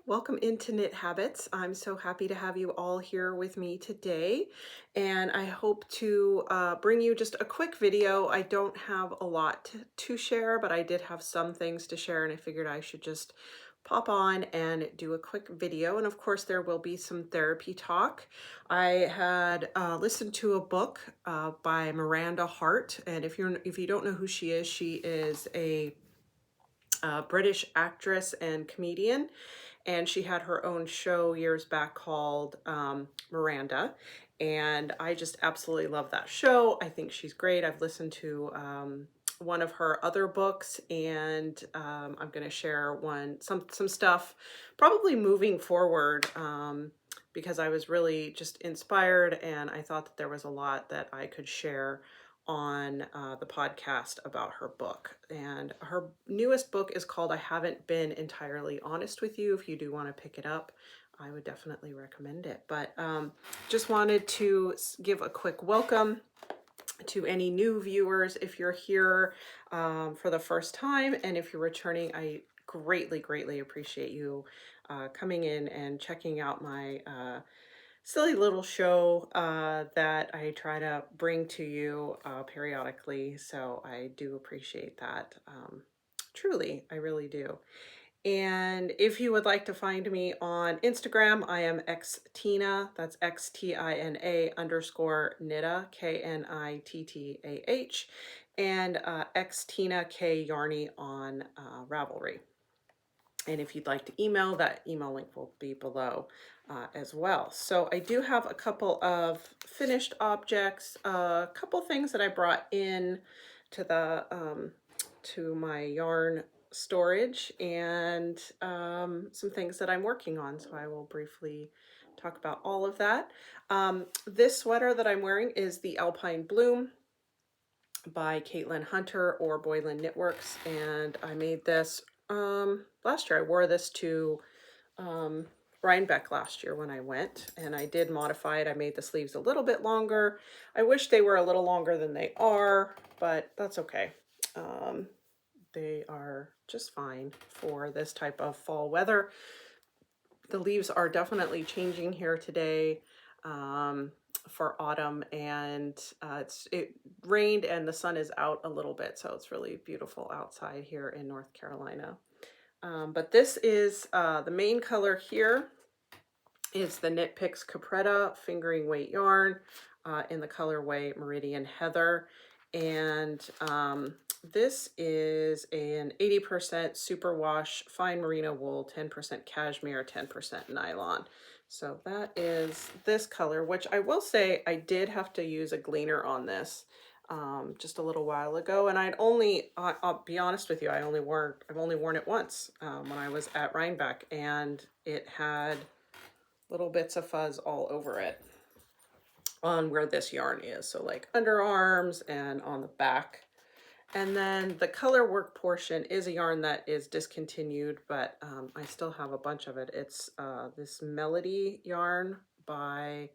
Welcome into Knit Habits. I'm so happy to have you all here with me today, and I hope to bring you just a quick video. I don't have a lot to share, but I did have some things to share, and I figured I should just pop on and do a quick video. And of course, there will be some therapy talk. I had listened to a book by Miranda Hart, and if you don't know who she is a British actress and comedian, and she had her own show years back called Miranda, and I just absolutely love that show. I think she's great. I've listened to one of her other books, and I'm going to share some stuff probably moving forward, because I was really just inspired, and I thought that there was a lot that I could share on the podcast about her book. And her newest book is called I Haven't Been Entirely Honest with You. If you do want to pick it up, I would definitely recommend it. But just wanted to give a quick welcome to any new viewers. If you're here for the first time, and if you're returning, I greatly appreciate you coming in and checking out my silly little show that I try to bring to you periodically. So I do appreciate that. Truly, I really do. And if you would like to find me on Instagram, I am XTina, that's XTINA _ Knitta, KNITTAH, and XtinakYarnie on Ravelry. And if you'd like to email, that email link will be below as well. So I do have a couple of finished objects, a couple things that I brought in to the to my yarn storage, and some things that I'm working on. So I will briefly talk about all of that. This sweater that I'm wearing is the Alpine Bloom by Caitlin Hunter or Boylan Knitworks, and I made this last year. I wore this to Rhinebeck last year when I went, and I did modify it. I made the sleeves a little bit longer. I wish they were a little longer than they are, but that's okay. They are just fine for this type of fall weather. The leaves are definitely changing here today for autumn, and it rained and the sun is out a little bit, so it's really beautiful outside here in North Carolina. But this is the main color here is the Knit Picks Capretta fingering weight yarn in the colorway Meridian Heather, and this is an 80% superwash fine merino wool, 10% cashmere, 10% nylon. So that is this color, which I will say I did have to use a gleaner on this just a little while ago, and I'll be honest with you, I've only worn it once when I was at Rhinebeck, and it had little bits of fuzz all over it on where this yarn is, so like underarms and on the back. And then the color work portion is a yarn that is discontinued, but I still have a bunch of it. It's this Melody yarn by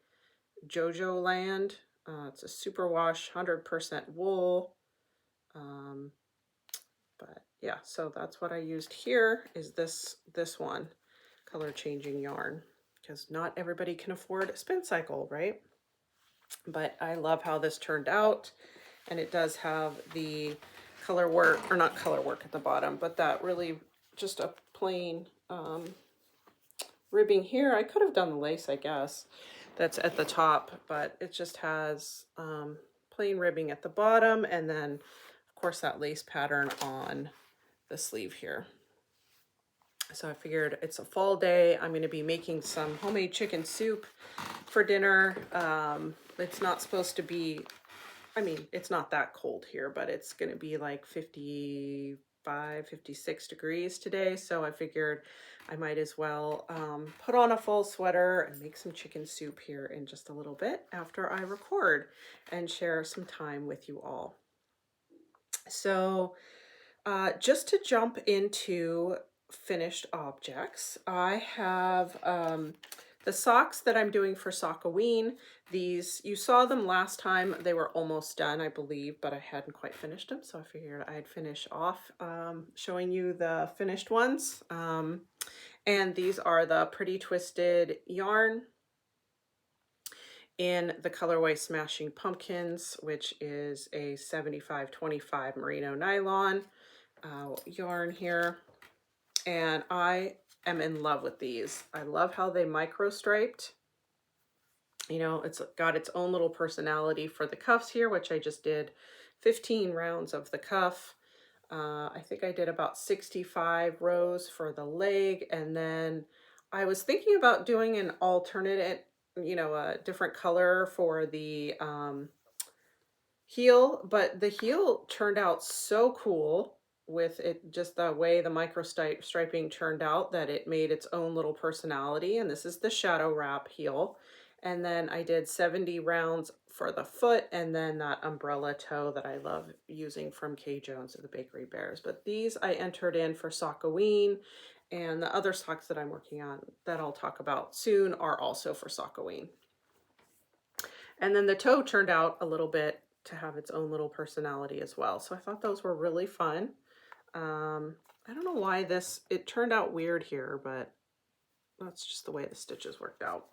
Jojo Land. It's a superwash 100% wool. But yeah, so that's what I used here, is this one, color changing yarn, because not everybody can afford a spin cycle, right? But I love how this turned out, and it does have the color work, or not color work at the bottom, but that really just a plain ribbing here. I could have done the lace, I guess, that's at the top, but it just has plain ribbing at the bottom, and then of course that lace pattern on the sleeve here. So I figured it's a fall day. I'm going to be making some homemade chicken soup for dinner. It's not supposed to be, I mean, it's not that cold here, but it's going to be like 55, 56 degrees today. So I figured I might as well put on a full sweater and make some chicken soup here in just a little bit after I record and share some time with you all. So just to jump into finished objects, I have the socks that I'm doing for Sockaween. These, you saw them last time. They were almost done, I believe, but I hadn't quite finished them, so I figured I'd finish off showing you the finished ones. And these are the Pretty Twisted yarn in the colorway Smashing Pumpkins, which is a 75/25 merino nylon yarn here. And I am in love with these. I love how they micro striped. You know, it's got its own little personality for the cuffs here, which I just did 15 rounds of the cuff. I think I did about 65 rows for the leg, and then I was thinking about doing an alternate, you know, a different color for the heel, but the heel turned out so cool with it, just the way the micro striping turned out, that it made its own little personality. And this is the shadow wrap heel. And then I did 70 rounds for the foot, and then that umbrella toe that I love using from Kay Jones of the Bakery Bears. But these I entered in for Sockoween, and the other socks that I'm working on that I'll talk about soon are also for Sockoween. And then the toe turned out a little bit to have its own little personality as well. So I thought those were really fun. I don't know why it turned out weird here, but that's just the way the stitches worked out.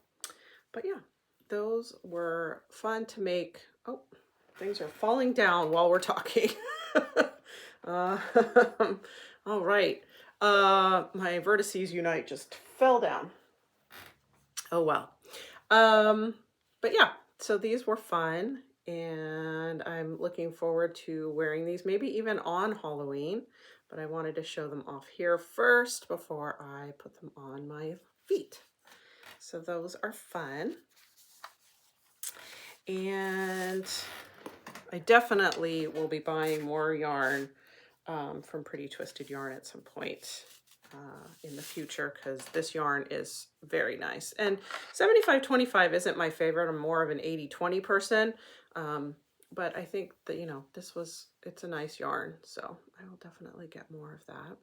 But yeah, those were fun to make. Oh, things are falling down while we're talking. All right. My vertices unite just fell down. Oh, well. But yeah, so these were fun, and I'm looking forward to wearing these, maybe even on Halloween, but I wanted to show them off here first before I put them on my feet. So those are fun. And I definitely will be buying more yarn from Pretty Twisted Yarn at some point in the future, because this yarn is very nice. And 75/25 isn't my favorite. I'm more of an 80/20 person. But I think that, you know, it's a nice yarn. So I will definitely get more of that.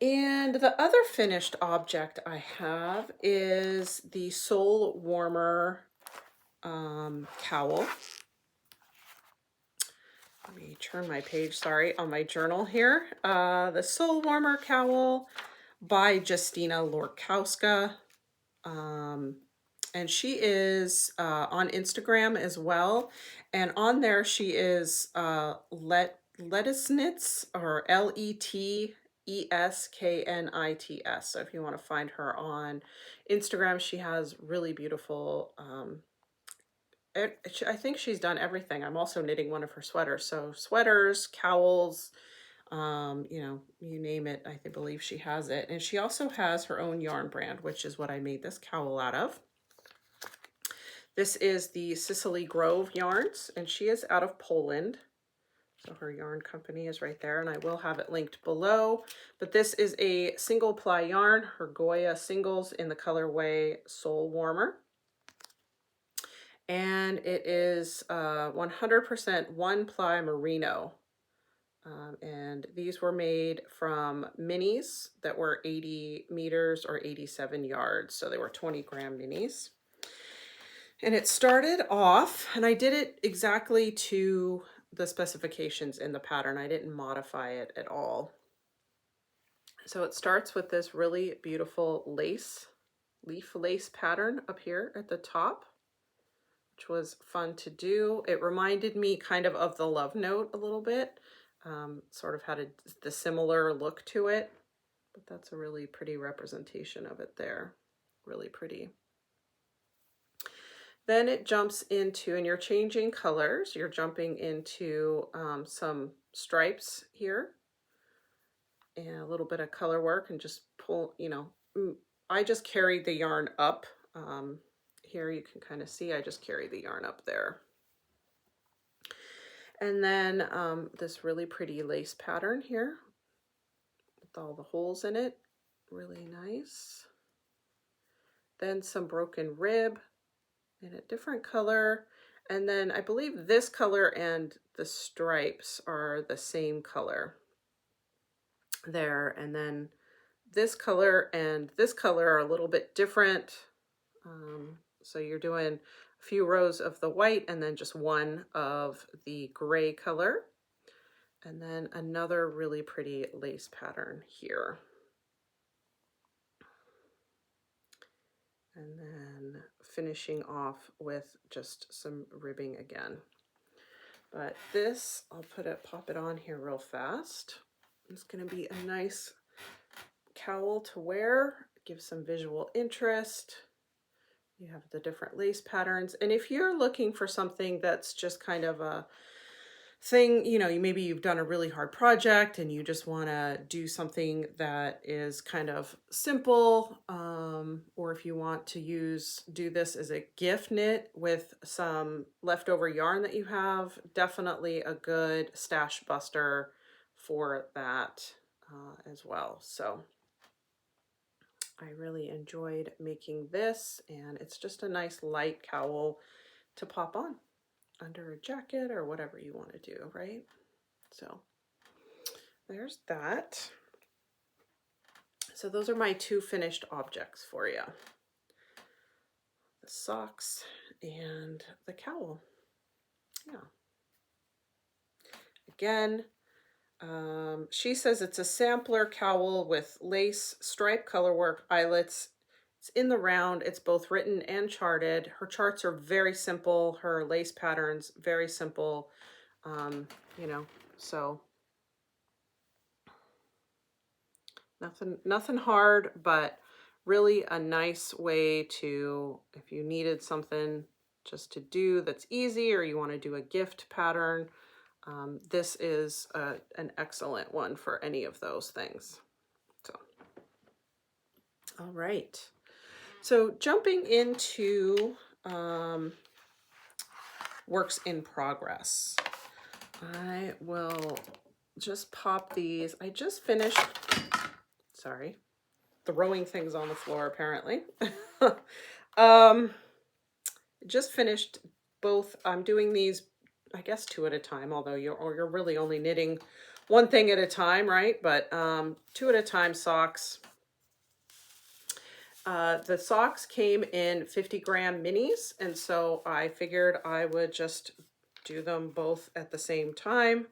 And the other finished object I have is the Soul Warmer cowl. Let me turn my page, sorry, on my journal here. The Soul Warmer cowl by Justyna Lorkowska. And she is on Instagram as well. And on there she is Lettuce Knits, or LETESKNITS. So if you want to find her on Instagram, she has really beautiful I think she's done everything. I'm also knitting one of her sweaters. So sweaters, cowls, you know, you name it, I believe she has it. And she also has her own yarn brand, which is what I made this cowl out of. This is the Sicily Grove yarns, and she is out of Poland. So her yarn company is right there, and I will have it linked below. But this is a single ply yarn, her Goya singles in the colorway Soul Warmer. And it is 100% one ply merino. And these were made from minis that were 80 meters or 87 yards. So they were 20-gram minis. And it started off, and I did it exactly to the specifications in the pattern. I didn't modify it at all. So it starts with this really beautiful leaf lace pattern up here at the top, which was fun to do. It reminded me kind of the Love Note a little bit. Sort of had the similar look to it, but that's a really pretty representation of it there. Really pretty. Then it jumps into, and you're changing colors. You're jumping into some stripes here and a little bit of color work, and just pull, you know, I just carried the yarn up. Here you can kind of see I just carried the yarn up there. And then this really pretty lace pattern here with all the holes in it, really nice. Then some broken rib in a different color. And then I believe this color and the stripes are the same color there. And then this color and this color are a little bit different. So you're doing a few rows of the white and then just one of the gray color. And then another really pretty lace pattern here. And then finishing off with just some ribbing again. But this, pop it on here real fast. It's going to be a nice cowl to wear, give some visual interest. You have the different lace patterns. And if you're looking for something that's just kind of a thing, you know, maybe you've done a really hard project and you just want to do something that is kind of simple, or if you want to do this as a gift knit with some leftover yarn that you have, definitely a good stash buster for that as well. So I really enjoyed making this, and it's just a nice light cowl to pop on under a jacket or whatever you want to do, right? So there's that. So those are my two finished objects for you. The socks and the cowl. Yeah. Again, she says it's a sampler cowl with lace, stripe colorwork, eyelets. It's in the round. It's both written and charted. Her charts are very simple. Her lace patterns, very simple. You know, so nothing hard, but really a nice way to, if you needed something just to do that's easy, or you want to do a gift pattern, this is an excellent one for any of those things. So, all right. So jumping into works in progress. I will just pop these. I just finished, sorry, throwing things on the floor apparently. Just finished both. I'm doing these, I guess, 2 at a time, although you're really only knitting one thing at a time, right? But 2 at a time socks. The socks came in 50-gram minis, and so I figured I would just do them both at the same time.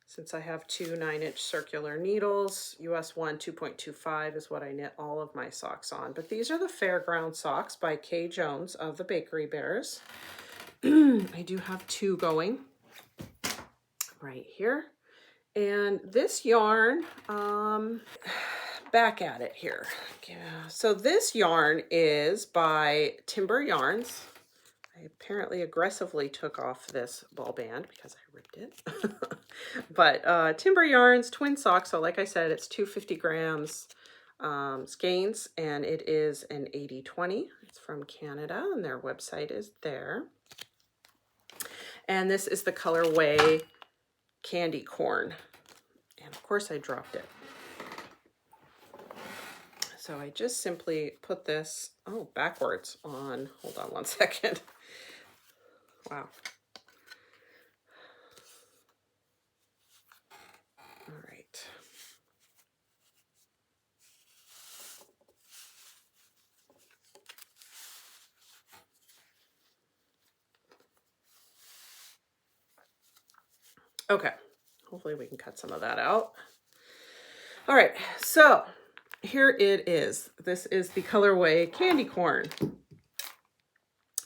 Since I have 2 9-inch circular needles, US 1 2.25 is what I knit all of my socks on. But these are the FairGround socks by Kay Jones of the Bakery Bears. I do have 2 going right here. And this yarn, back at it here. Yeah. So this yarn is by Timber Yarns. I apparently aggressively took off this ball band because I ripped it. But Timber Yarns twin socks. So like I said, it's 250 grams skeins, and it is an 80/20. It's from Canada, and their website is there. And this is the colorway Candy Corn. And of course I dropped it. So I just simply put this, backwards on, hold on one second. Wow. All right. Okay. Hopefully we can cut some of that out. All right. So here it is. This is the colorway Candy Corn.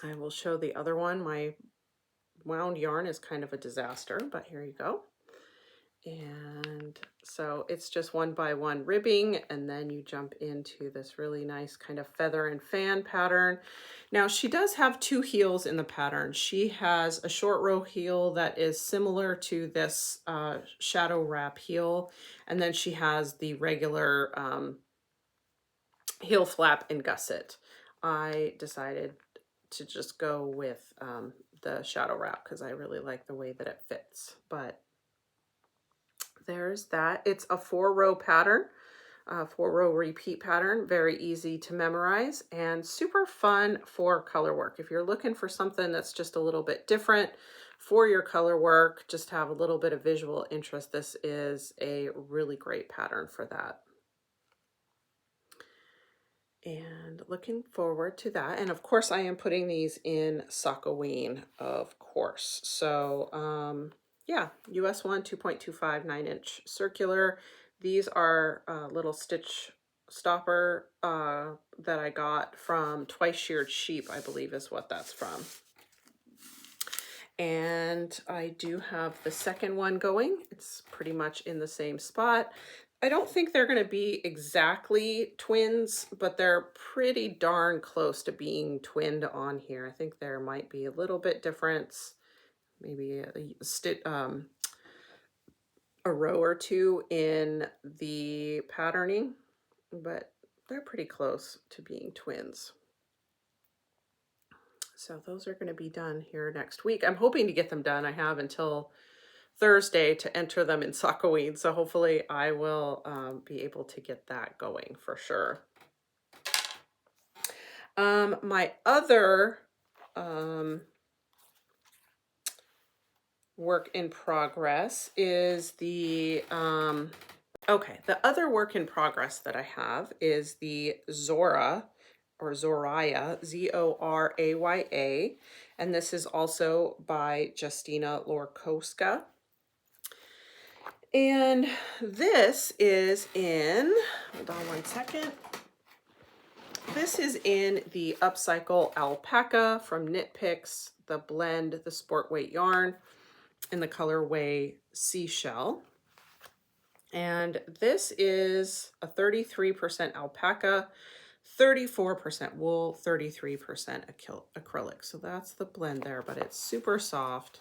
I will show the other one. My wound yarn is kind of a disaster, but here you go. And so it's just 1 by 1 ribbing, and then you jump into this really nice kind of feather and fan pattern. Now she does have 2 heels in the pattern. She has a short row heel that is similar to this shadow wrap heel, and then she has the regular heel flap and gusset. I decided to just go with the shadow wrap because I really like the way that it fits. But there's that. It's a 4-row pattern, 4-row repeat pattern, very easy to memorize and super fun for color work. If you're looking for something that's just a little bit different for your color work, just have a little bit of visual interest, this is a really great pattern for that. And looking forward to that. And of course I am putting these in Sockoween, of course. So yeah, US 1 2.25 9-inch circular. These are little stitch stopper that I got from Twice Sheared Sheep, I believe is what that's from. And I do have the second one going. It's pretty much in the same spot. I don't think they're going to be exactly twins, but they're pretty darn close to being twinned on here. I think there might be a little bit difference, maybe a row or two in the patterning, but they're pretty close to being twins. So those are going to be done here next week. I'm hoping to get them done. I have until Thursday to enter them in Sockoween, so hopefully I will be able to get that going for sure. My other work in progress is the the other work in progress that I have is the Zora or Zoraya, Zoraya, and this is also by Justyna Lorkowska. And this is in, hold on one second. This is in the Upcycle Alpaca from Knit Picks, the blend, the sport weight yarn in the colorway Seashell. And this is a 33% alpaca, 34% wool, 33% acrylic. So that's the blend there, but it's super soft.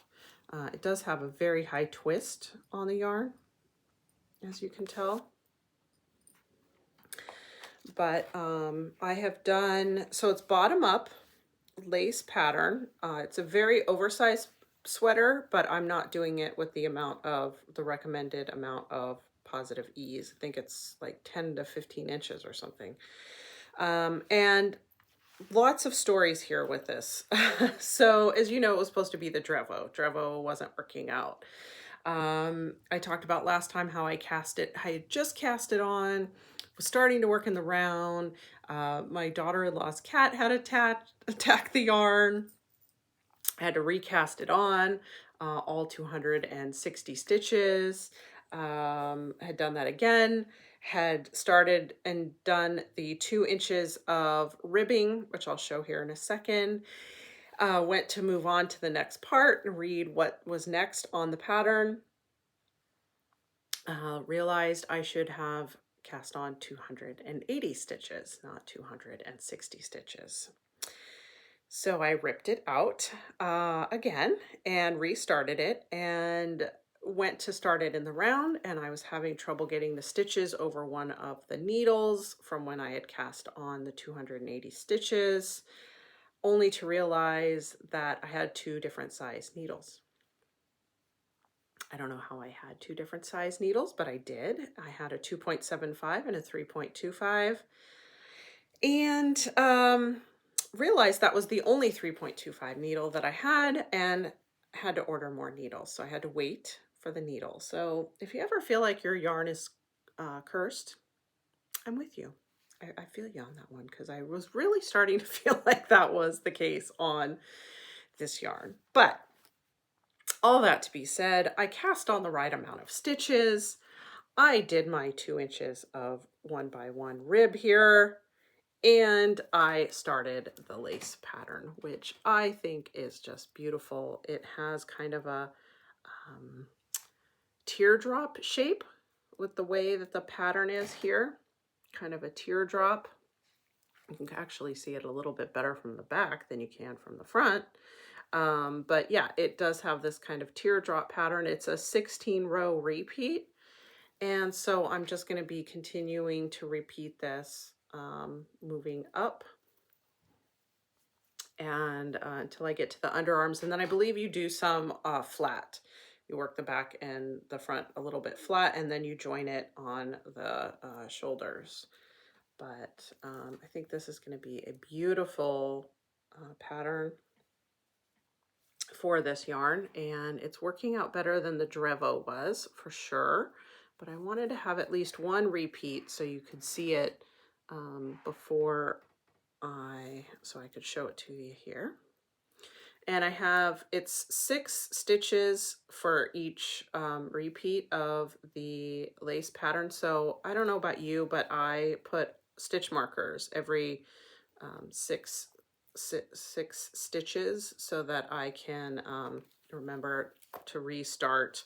It does have a very high twist on the yarn, as you can tell. But I have done, so it's bottom up lace pattern. It's a very oversized sweater, but I'm not doing it with the amount of, the recommended amount of positive ease. I think it's like 10 to 15 inches or something. And lots of stories here with this. So as you know, it was supposed to be the Drevo. Drevo wasn't working out. I talked about last time how I cast it. I had just cast it on, was starting to work in the round. My daughter-in-law's cat had attacked the yarn. I had to recast it on, all 260 stitches. Had done that again, had started and done the 2 inches of ribbing, which I'll show here in a second. Went to move on to the next part and read what was next on the pattern. Realized I should have cast on 280 stitches, not 260 stitches. So I ripped it out again and restarted it and went to start it in the round, and I was having trouble getting the stitches over one of the needles from when I had cast on the 280 stitches, only to realize that I had 2 different size needles. I don't know how I had 2 different size needles, but I did. I had a 2.75 and a 3.25, and realized that was the only 3.25 needle that I had, and had to order more needles. So I had to wait for the needle. So if you ever feel like your yarn is cursed, I'm with you. I feel you on that one, because I was really starting to feel like that was the case on this yarn. But all that to be said, I cast on the right amount of stitches. I did my 2 inches of 1x1 rib here, and I started the lace pattern, which I think is just beautiful. It has kind of a teardrop shape with the way that the pattern is here, kind of a teardrop. You can actually see it a little bit better from the back than you can from the front. But yeah, it does have this kind of teardrop pattern. It's a 16-row repeat. And so I'm just going to be continuing to repeat this, moving up and until I get to the underarms. And then I believe you do some flat. You work the back and the front a little bit flat, and then you join it on the shoulders. But I think this is going to be a beautiful pattern for this yarn, and it's working out better than the Drevo was for sure. But I wanted to have at least one repeat so you could see it before so I could show it to you here. And I have, it's 6 stitches for each repeat of the lace pattern. So I don't know about you, but I put stitch markers every six stitches so that I can remember to restart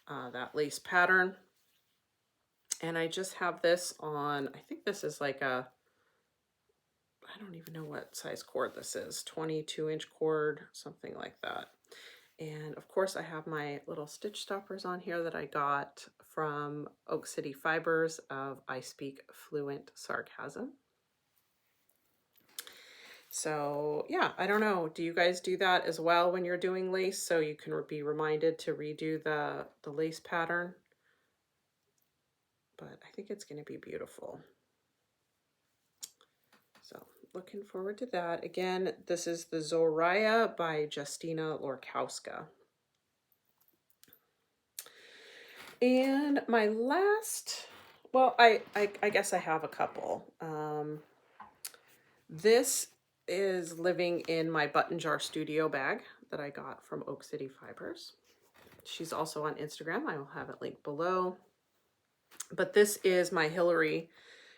that lace pattern. And I just have this on, I think this is like a, I don't even know what size cord this is, 22-inch cord, something like that. And of course I have my little stitch stoppers on here that I got from Oak City Fibers of I Speak Fluent Sarcasm. So yeah, I don't know. Do you guys do that as well when you're doing lace? So you can be reminded to redo the lace pattern. But I think it's going to be beautiful. So looking forward to that. Again, this is the Zoraya by Justyna Lorkowska. And my last, well, I guess I have a couple. This is living in my button jar studio bag that I got from Oak City Fibers. She's also on Instagram. I will have it linked below. But this is my Hilary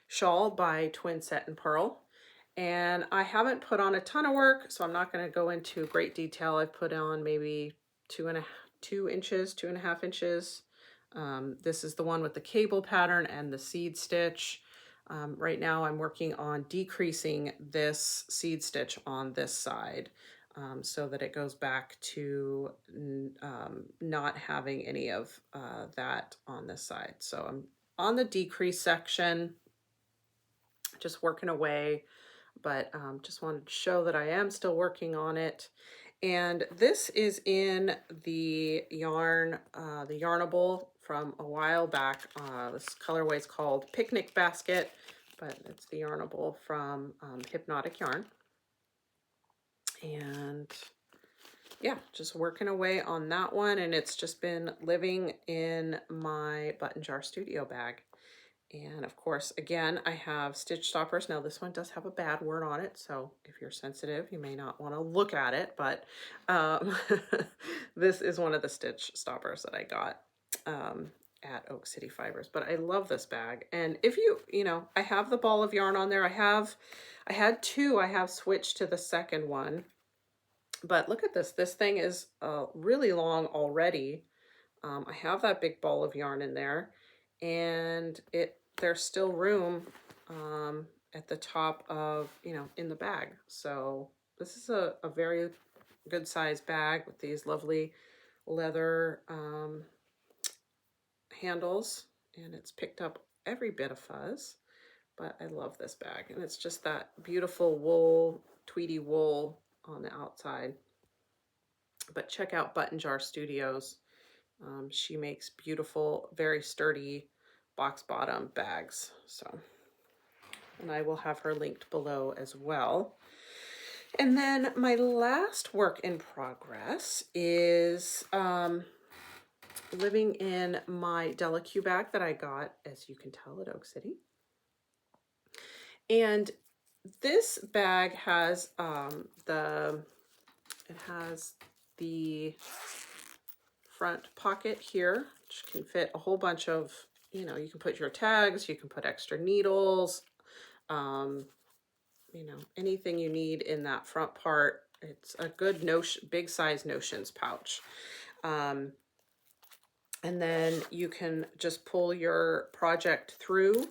shawl by Twin Set and Pearl. And I haven't put on a ton of work, so I'm not going to go into great detail. I've put on maybe 2 inches, 2.5 inches. This is the one with the cable pattern and the seed stitch. Right now I'm working on decreasing this seed stitch on this side so that it goes back to not having any of that on this side. So I'm on the decrease section, just working away, but just wanted to show that I am still working on it. And this is in the yarn, the Yarnable from a while back. This colorway is called Picnic Basket, but it's the Yarnable from Hypnotic Yarn. And yeah, just working away on that one. And it's just been living in my button jar studio bag. And of course, again, I have stitch stoppers. Now this one does have a bad word on it, so if you're sensitive, you may not want to look at it, but this is one of the stitch stoppers that I got at Oak City Fibers. But I love this bag. And if you know, I have the ball of yarn on there. I had 2, I have switched to the second one. But look at this. This thing is really long already. I have that big ball of yarn in there, and there's still room at the top of, you know, in the bag. So this is a very good size bag with these lovely leather handles, and it's picked up every bit of fuzz, but I love this bag. And it's just that beautiful wool, tweedy wool on the outside. But check out Button Jar Studios. She makes beautiful, very sturdy box bottom bags. So, and I will have her linked below as well. And then my last work in progress is living in my Delaque bag that I got, as you can tell, at Oak City. And this bag has the front pocket here, which can fit a whole bunch of, you know, you can put your tags, you can put extra needles, you know, anything you need in that front part. It's a good big size notions pouch. And then you can just pull your project through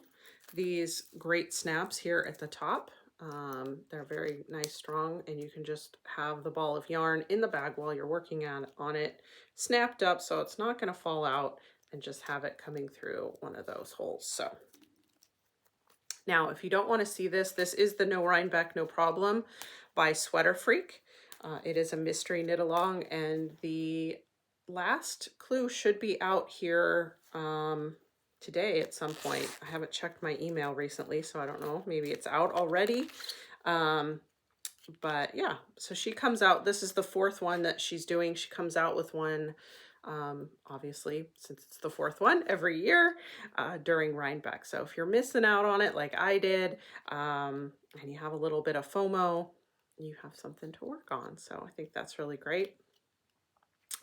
these great snaps here at the top. They're very nice, strong, and you can just have the ball of yarn in the bag while you're working on it, snapped up so it's not going to fall out, and just have it coming through one of those holes. So now, if you don't want to see this, this is the No Rhinebeck, No Problem by Sweater Freak. It is a mystery knit along, and the last clue should be out here today at some point. I haven't checked my email recently, so I don't know. Maybe it's out already. But yeah, so she comes out. This is the 4th one that she's doing. She comes out with one, obviously, since it's the 4th one every year during Rhinebeck. So if you're missing out on it like I did, and you have a little bit of FOMO, you have something to work on. So I think that's really great.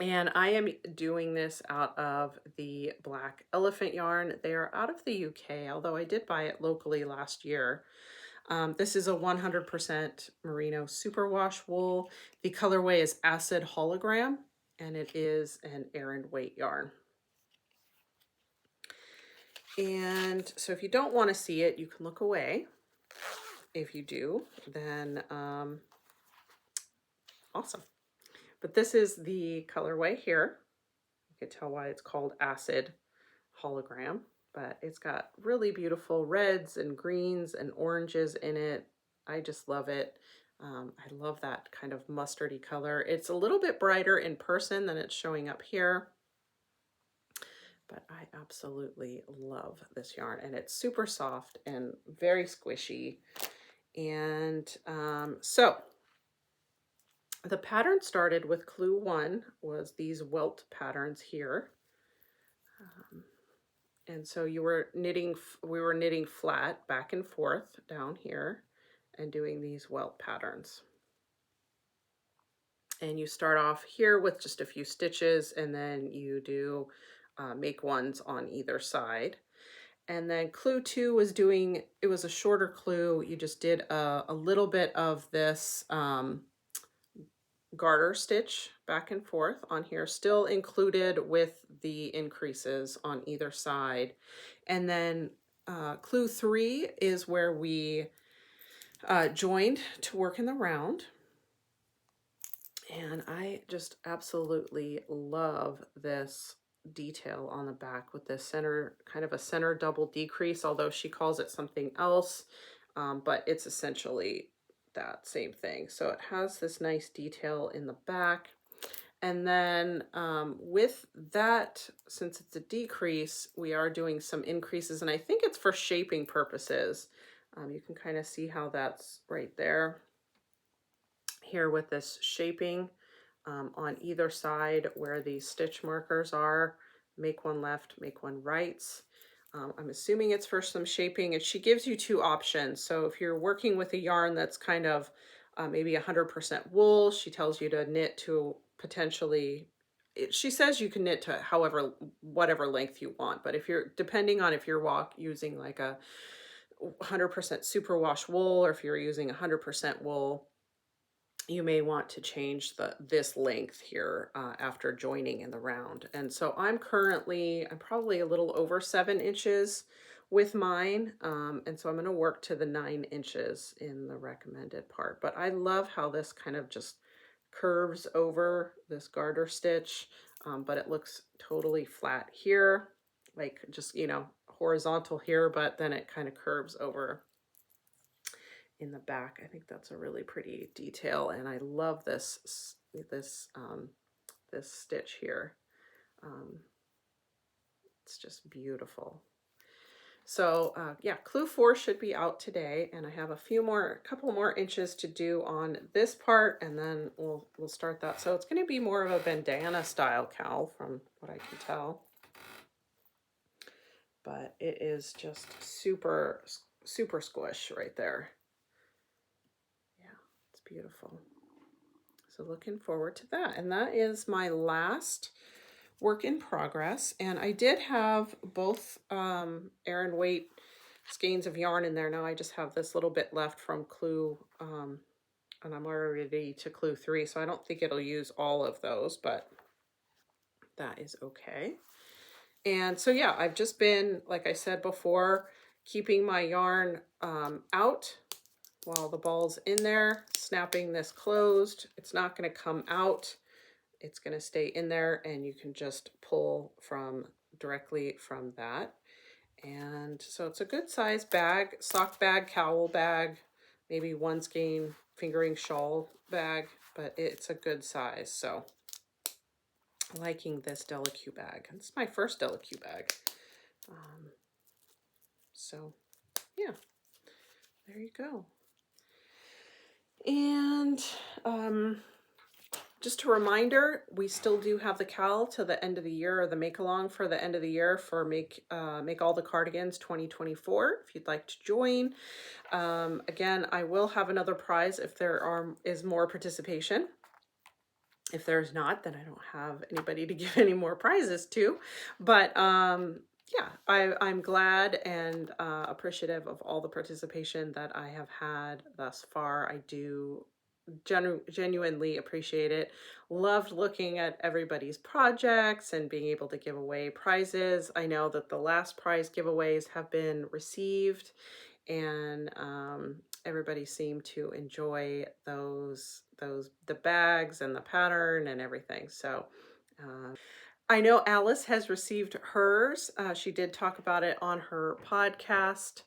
And I am doing this out of the Black Elephant yarn. They are out of the UK, although I did buy it locally last year. This is a 100% merino superwash wool. The colorway is Acid Hologram, and it is an errand weight yarn. And so if you don't want to see it, you can look away. If you do, then awesome. But this is the colorway here. You can tell why it's called Acid Hologram, but it's got really beautiful reds and greens and oranges in it. I just love it. I love that kind of mustardy color. It's a little bit brighter in person than it's showing up here, but I absolutely love this yarn, and it's super soft and very squishy. And so the pattern started with clue 1 was these welt patterns here. And so we were knitting flat back and forth down here and doing these welt patterns. And you start off here with just a few stitches, and then you do make ones on either side. And then clue 2 was it was a shorter clue. You just did a little bit of this garter stitch back and forth on here, still included with the increases on either side. And then clue 3 is where we joined to work in the round. And I just absolutely love this detail on the back with this center, kind of a center double decrease, although she calls it something else, but it's essentially that same thing. So it has this nice detail in the back. And then with that, since it's a decrease, we are doing some increases, and I think it's for shaping purposes. You can kind of see how that's right there here with this shaping on either side where the stitch markers are. Make one left, make one right. I'm assuming it's for some shaping, and she gives you 2 options. So if you're working with a yarn that's kind of maybe 100% wool, she tells you to knit to potentially, she says you can knit to whatever length you want, but if you're, depending on if you're using like a 100% superwash wool, or if you're using 100% wool, you may want to change this length here after joining in the round. And so I'm probably a little over 7 inches with mine. And so I'm going to work to the 9 inches in the recommended part. But I love how this kind of just curves over this garter stitch, but it looks totally flat here, like just, horizontal here, but then it kind of curves over in the back. I think that's a really pretty detail, and I love this stitch here. It's just beautiful. So yeah, clue 4 should be out today, and I have a couple more inches to do on this part, and then we'll start that. So it's going to be more of a bandana style cowl from what I can tell, but it is just super squish right there. Beautiful. So looking forward to that. And that is my last work in progress. And I did have both Aran weight skeins of yarn in there. Now I just have this little bit left from clue, and I'm already to clue 3. So I don't think it'll use all of those, but that is okay. And so yeah, I've just been, like I said before, keeping my yarn out while the ball's in there, snapping this closed. It's not going to come out. It's going to stay in there, and you can just pull directly from that. And so it's a good size bag, sock bag, cowl bag, maybe 1 skein fingering shawl bag, but it's a good size. So I'm liking this Delicue bag. It's my first Delicue bag. So yeah, there you go. And Just a reminder, we still do have the cowl to the end of the year, or the make along for the end of the year for make all the cardigans 2024. If you'd like to join, again, I will have another prize if there is more participation. If there's not, then I don't have anybody to give any more prizes to. But yeah, I'm glad and appreciative of all the participation that I have had thus far. I do genuinely appreciate it. Loved looking at everybody's projects and being able to give away prizes. I know that the last prize giveaways have been received, and everybody seemed to enjoy the bags and the pattern and everything. So I know Alice has received hers. She did talk about it on her podcast.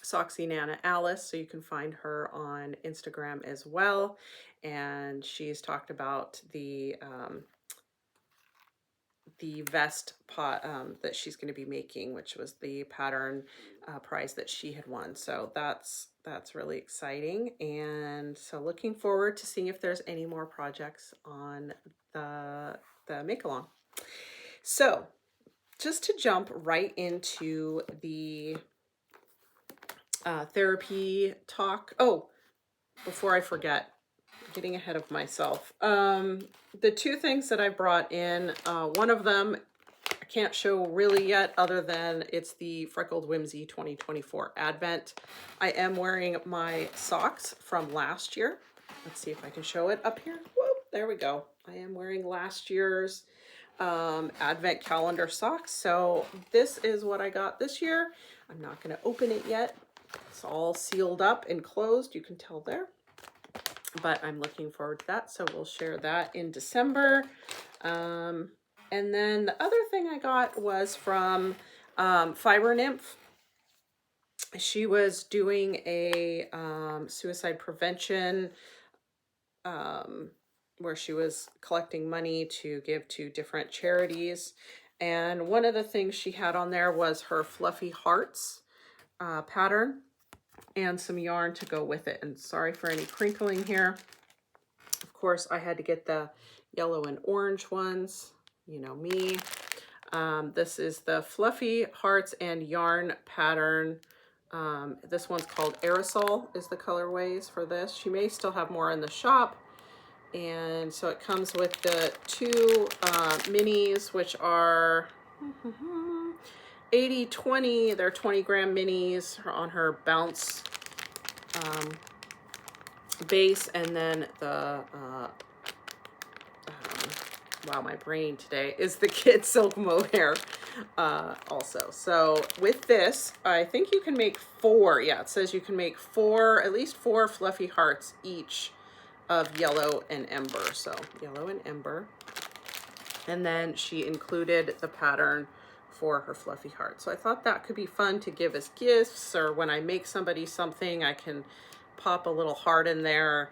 Soxy Nana Alice, so you can find her on Instagram as well, and she's talked about the vest pot that she's going to be making, which was the pattern prize that she had won. So that's really exciting, and so looking forward to seeing if there's any more projects on the make along. So just to jump right into the therapy talk. Oh, before I forget, getting ahead of myself. The two things that I brought in, one of them I can't show really yet, other than it's the Freckled Whimsy 2024 Advent. I am wearing my socks from last year. Let's see if I can show it up here. Whoop, there we go. I am wearing last year's Advent calendar socks. So this is what I got this year. I'm not going to open it yet. It's all sealed up and closed, you can tell there, but I'm looking forward to that. So we'll share that in December. And then the other thing I got was from Fiber Nymph. She was doing a suicide prevention where she was collecting money to give to different charities. And one of the things she had on there was her Fluffy Hearts pattern and some yarn to go with it. And sorry for any crinkling here. Of course, I had to get the yellow and orange ones, you know me. This is the Fluffy Hearts and Yarn pattern. This one's called Aerosol is the colorways for this. She may still have more in the shop. And so it comes with the two minis, which are 80-20, they're 20-gram minis on her bounce base, and then the wow, my brain today is the Kid Silk Mohair also. So with this, I think you can make 4. Yeah, it says you can make 4, at least 4 Fluffy Hearts each of Yellow and Ember. So Yellow and Ember, and then she included the pattern for her Fluffy Heart. So I thought that could be fun to give as gifts, or when I make somebody something, I can pop a little heart in there,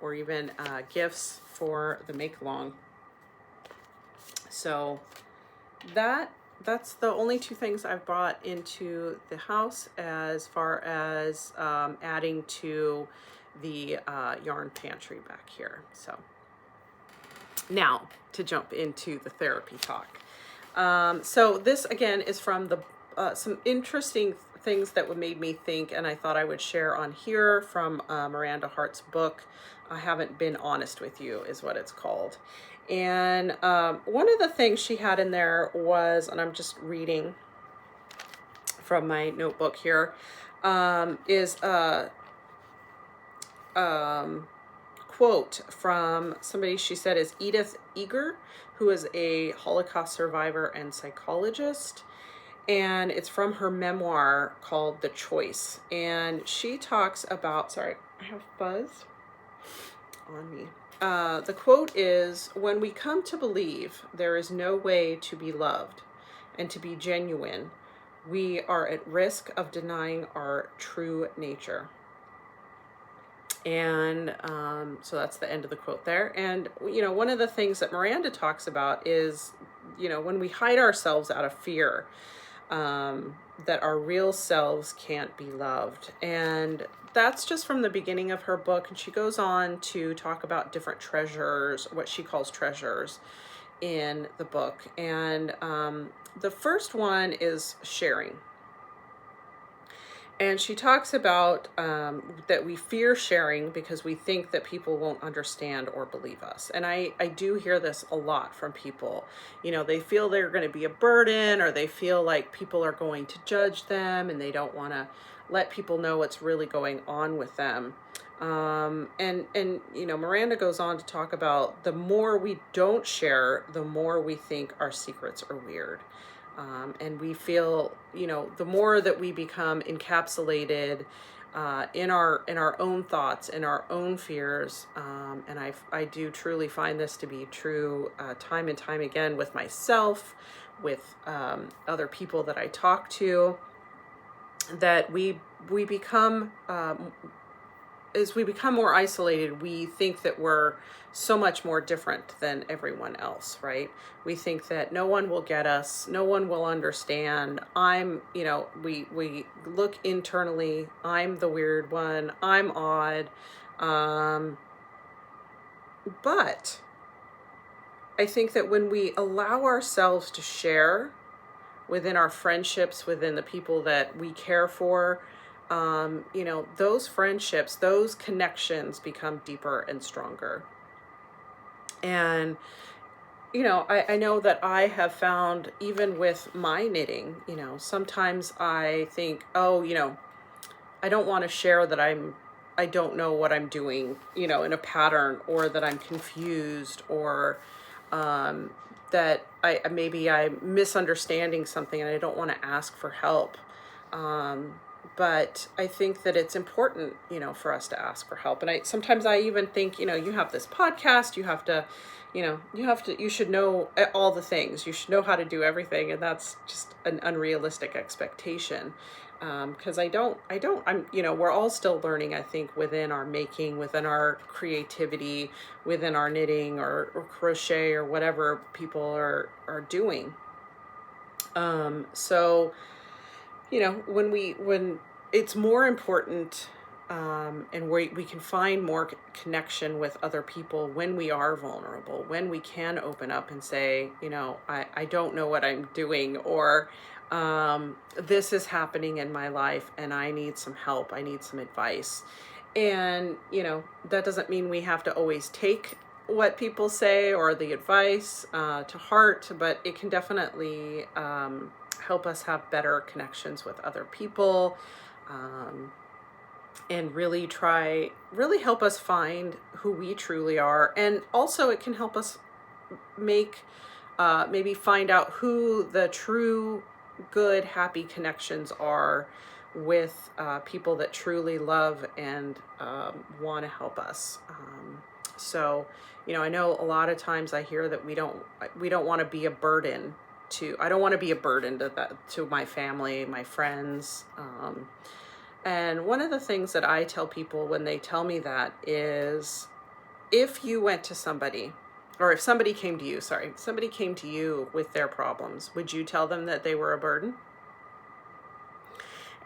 or even gifts for the make along. So that's the only 2 things I've brought into the house as far as adding to the yarn pantry back here. So now to jump into the therapy talk. So this again is from the some interesting things that made me think, and I thought I would share on here from Miranda Hart's book. I Haven't Been Honest With You is what it's called. And one of the things she had in there was, and I'm just reading from my notebook here, is a quote from somebody she said is Edith Eger, who is a Holocaust survivor and psychologist. And it's from her memoir called The Choice. And she talks about, sorry, I have fuzz on me. The quote is, "When we come to believe there is no way to be loved and to be genuine, we are at risk of denying our true nature." And so that's the end of the quote there. And, you know, one of the things that Miranda talks about is, you know, when we hide ourselves out of fear, that our real selves can't be loved. And that's just from the beginning of her book. And she goes on to talk about different treasures, what she calls treasures in the book. And the first one is sharing. And she talks about that we fear sharing because we think that people won't understand or believe us. And I do hear this a lot from people. You know, they feel they're going to be a burden, or they feel like people are going to judge them, and they don't want to let people know what's really going on with them. And you know, Miranda goes on to talk about the more we don't share, the more we think our secrets are weird. And we feel, you know, the more that we become encapsulated in our own thoughts, in our own fears, and I do truly find this to be true time and time again with myself, with other people that I talk to, that we become as we become more isolated, we think that we're so much more different than everyone else, right? We think that no one will get us, no one will understand. You know, we look internally, I'm the weird one, I'm odd. But I think that when we allow ourselves to share within our friendships, within the people that we care for, you know, those friendships, those connections become deeper and stronger. And, you know, I know that I have found, even with my knitting, you know, sometimes I think, oh, you know, I don't want to share that I don't know what I'm doing, you know, in a pattern, or that I'm confused, or that maybe I'm misunderstanding something and I don't want to ask for help. But I think that it's important, you know, for us to ask for help. And sometimes I even think, you know, you have this podcast, you have to, you should know all the things, you should know how to do everything. And that's just an unrealistic expectation. Because I'm, you know, we're all still learning, I think, within our making, within our creativity, within our knitting or crochet or whatever people are doing. So, you know, when it's more important, and we can find more connection with other people when we are vulnerable, when we can open up and say, you know, I don't know what I'm doing, or this is happening in my life and I need some help, I need some advice. And, you know, that doesn't mean we have to always take what people say or the advice to heart, but it can definitely help us have better connections with other people, and really help us find who we truly are. And also it can help us maybe find out who the true good, happy connections are with people that truly love and want to help us. So, you know, I know a lot of times I hear that we don't want to be a burden to, I don't want to be a burden to my family, my friends. And one of the things that I tell people when they tell me that is, if you went to somebody, or if somebody came to you with their problems, would you tell them that they were a burden?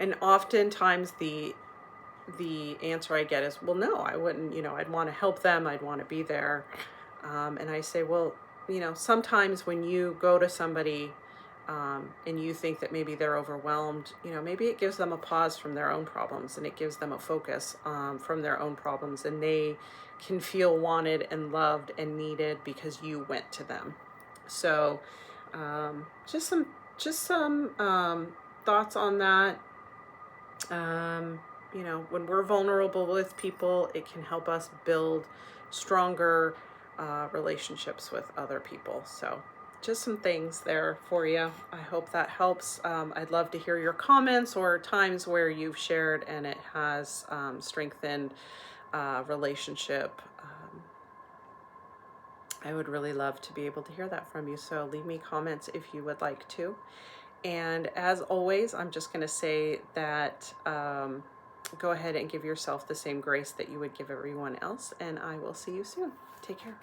And oftentimes the answer I get is, well, no, I wouldn't, you know, I'd want to help them, I'd want to be there. And I say, well, you know, sometimes when you go to somebody and you think that maybe they're overwhelmed, you know, maybe it gives them a pause from their own problems, and it gives them a focus from their own problems, and they can feel wanted and loved and needed because you went to them. So just some thoughts on that. You know, when we're vulnerable with people, it can help us build stronger relationships with other people. So just some things there for you. I hope that helps. I'd love to hear your comments or times where you've shared and it has strengthened relationship. I would really love to be able to hear that from you. So leave me comments if you would like to. And as always, I'm just going to say that go ahead and give yourself the same grace that you would give everyone else. And I will see you soon. Take care.